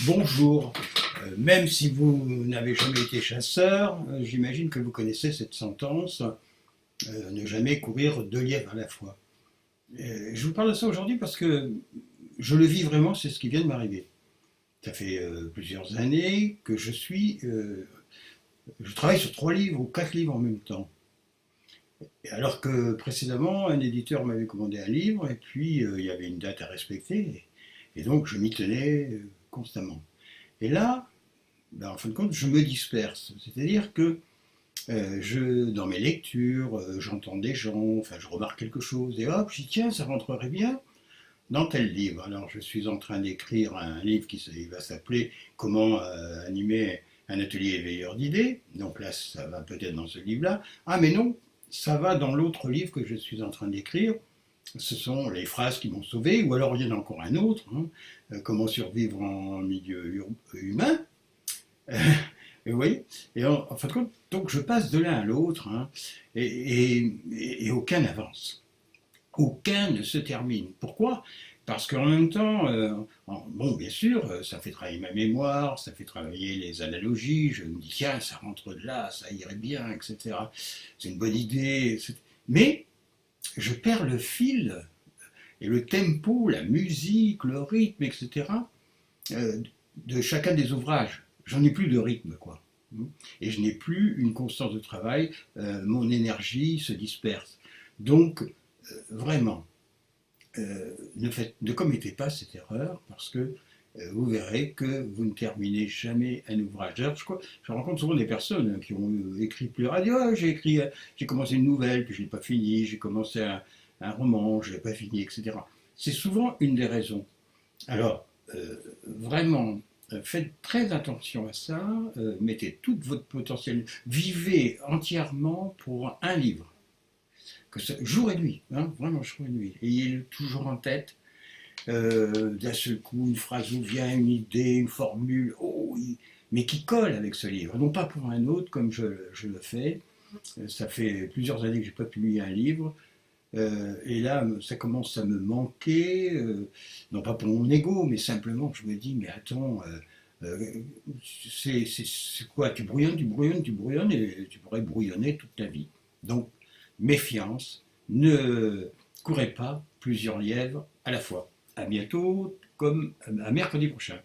Bonjour. Même si vous n'avez jamais été chasseur, j'imagine que vous connaissez cette sentence, ne jamais courir deux lièvres à la fois. Je vous parle de ça aujourd'hui parce que je le vis vraiment, c'est ce qui vient de m'arriver. Ça fait plusieurs années que je travaille sur 3 livres ou 4 livres en même temps. Alors que précédemment, un éditeur m'avait commandé un livre et puis il y avait une date à respecter et donc je m'y tenais constamment. Et là, en fin de compte, je me disperse. C'est-à-dire que dans mes lectures, j'entends des gens, enfin, je remarque quelque chose, et hop, je dis tiens, ça rentrerait bien dans tel livre. Alors, je suis en train d'écrire un livre qui va s'appeler Comment animer un atelier éveilleur d'idées. Donc là, ça va peut-être dans ce livre-là. Ah, mais non, ça va dans l'autre livre que je suis en train d'écrire. Ce sont les phrases qui m'ont sauvé, ou alors il y en a encore un autre, comment survivre en milieu humain. Et vous voyez, en fin de compte, donc je passe de l'un à l'autre, et aucun n'avance. Aucun ne se termine. Pourquoi? Parce qu'en même temps, bon, bien sûr, ça fait travailler ma mémoire, ça fait travailler les analogies, je me dis, tiens, ça rentre de là, ça irait bien, etc. C'est une bonne idée. Mais je perds le fil et le tempo, la musique, le rythme, etc., de chacun des ouvrages. J'en ai plus de rythme, quoi. Et je n'ai plus une constance de travail, mon énergie se disperse. Donc, vraiment, ne commettez pas cette erreur, parce que vous verrez que vous ne terminez jamais un ouvrage. D'ailleurs, je rencontre souvent des personnes qui ont écrit plusieurs. Oh, j'ai commencé une nouvelle, puis je ne l'ai pas fini, j'ai commencé un roman, je ne l'ai pas fini, etc. C'est souvent une des raisons. Alors, vraiment, faites très attention à ça, mettez tout votre potentiel, vivez entièrement pour un livre, jour et nuit, vraiment jour et nuit, ayez-le toujours en tête. D'un seul coup, une phrase vous vient, une idée, une formule, mais qui colle avec ce livre, non pas pour un autre comme je le fais. Ça fait plusieurs années que je n'ai pas publié un livre. Et là, ça commence à me manquer, non pas pour mon ego, mais simplement je me dis, mais attends, c'est quoi? Tu brouillonnes, et tu pourrais brouillonner toute ta vie. Donc, méfiance, ne courez pas plusieurs lièvres à la fois. À bientôt, comme à mercredi prochain.